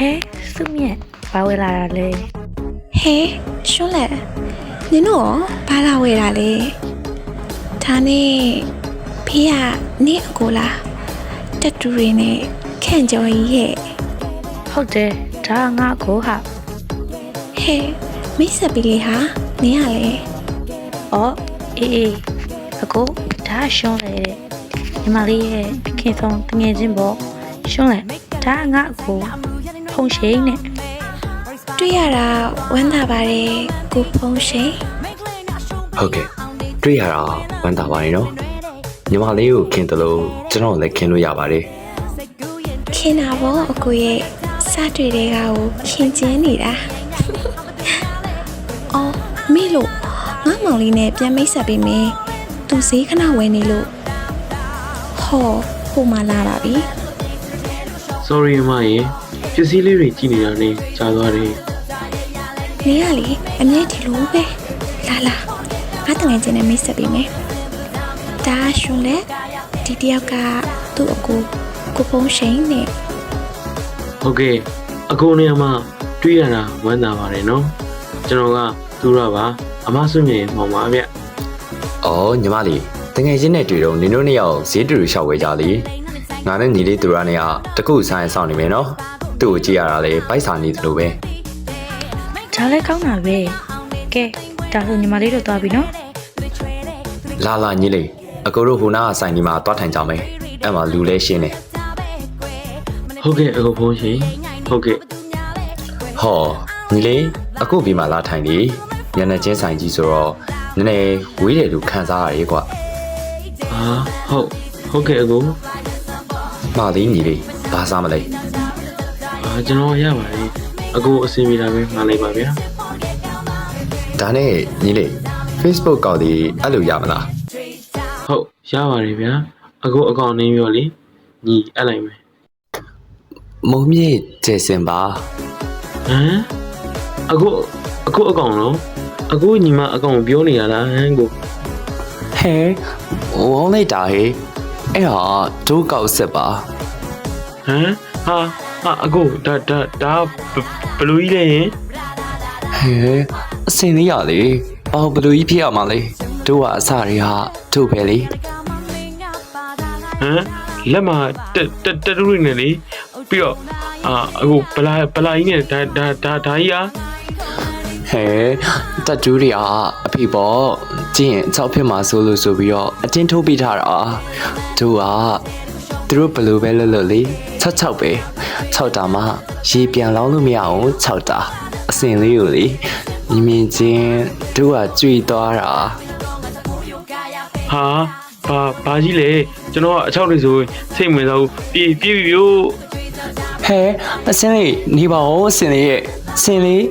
嘿，素面，把我拉嘞。嘿，兄弟，你喏，把他回来嘞。他呢，皮呀，你过来，这主人呢，看着伊嘿。ဟုတ်တယ်ဒါငါကိုဟာ 嘿，没事别哩哈，你呀嘞。 အော်အေးအကိုဒါရှုံးလေတဲ့ညီမလေးရဲ့ခင်ဆုံးတငယ်ချင်းပေါ့ရှုံးလေဒါငါအကိုဖုန်ရှိန်နဲ့ တွေ့ရတာဝမ်းသာပါတယ်ကိုဖုံးရှင် ဟုတ်ကဲ့တွေ့ရတာဝမ်းသာပါနေနော်ညီမလေးကိုခင်တယ်လို့ကျွန်တော်လည်းခင်လို့ရပါတယ် ခင်တာဘောအကိုရဲ့စတွေ့တဲ့ကောင်ကိုခင်ကျင်းနေတာအော်မေလို့ငါမောင်လေးနဲ့ပြန်မိတ်ဆက်ပေးမယ်သူဈေးခဏဝယ်နေလို့ဟောဟိုမှာလာပါပြီ sorry အမရေပစ္စည်းလေးတွေကြည့်နေတာနဲ့ကြာသွားတယ် နေရလေအမြဲဒီလိုပဲလာလာငါတငယ်ချင်းနဲ့မိတ်ဆက်ပေးမယ်ဒါရှင်လေဒီတယောက်ကသူ့အကိုဖုံးရှင်နဲ့ ဟုတ်ကဲ့အကိုနဲ့အမတွေ့ရတာဝမ်းသာပါတယ်နော်ကျွန်တော်ကသူရပါအမဆွမြင်မောင်ပါဗျ အော်ညီမလေးတကယ်ချင်းနဲ့တွေ့တော့နင်တို့နှစ်ယောက်ဈေးတူတူရှောက်ဝဲကြလေငါနဲ့ညီလေးသူရနဲ့ကတကူဆိုင်ဆောင်နေမယ်နော်သူ့ကိုကြည့်ရတာလေပိုက်စာနေတယ်လို့ပဲ ဒါလည်းကောင်းတာပဲကဲဒါဆိုညီမလေးတို့သွားပြီနော် လာလာညီလေးအကိုတို့ဟိုနားဆိုင်ဒီမှာသွားထိုင်ကြမယ်အဲ့မှာလူလဲရှင်းနေ ဟုတ်ကဲ့အကိုဖုန်းရှင်ဟုတ်ကဲ့ ဟောညီလေးအခုဒီမှာလာထိုင်လေညနေချင်းဆိုင်ကြီးဆိုတော့နည်းနည်းဝေးတယ်လို့ခံစားရတယ်ကွာ ဟာဟုတ်ကဲ့အကို မှားသေးညီလေးဘာစားမလဲ ကျွန်တော်ရပါတယ်အကိုအစီအမီလာပဲမှားလိုက်ပါဗျာ ဒါနဲ့ညီလေး Facebook ကောက်ဒီအဲ့လိုရမလား ဟုတ်ရပါတယ်ဗျာအကိုအကောင့်နင်းပြောလေညီအဲ့လိုက်မယ် မုံမြင့်ကျေစင်ပါ ဟမ်အကိုအကောင့်နော်အကိုညီမအကောင့်ပြောနေရလားဟမ်ကို ဟဲဝေါလိုက်တာဟဲအဲ့ဟာဒုကောက်စစ်ပါ ဟမ်ဟာအကိုဒါဘလူးကြီးလေရင် ဟဲအစင်လေးရလေအော်ဘလူးကြီးဖြစ်ရမှာလေတို့ကအစတွေဟာတို့ပဲလေ ဟမ်လက်မှာတတူးနေလေပြီးတော့အခုပလာကြီးနဲ့ဒါကြီးอ่ะ ဟဲတတူးတွေကအဖေပေါ့ကျင့်၆ဖြစ်မှာဆိုလို့ဆိုပြီးတော့အတင်းထုတ်ပြထားတာတို့ကသူတို့ဘလူးပဲလွတ်လွတ်လေ66ပဲ6တာမှရေပြန်လောင်းလို့မရအောင်6တာအစင်လေးကိုလေမြင်ချင်းတို့ကကြွေသွားတာ ဟာဘာကြီးလေကျွန်တော်ကအချောက်တွေဆိုစိတ်ဝင်စားဘူးပြေးပြီဗျို့ ဟဲအစင်လေးနေပါဦးအစင်လေးရဲ့အစင်လေး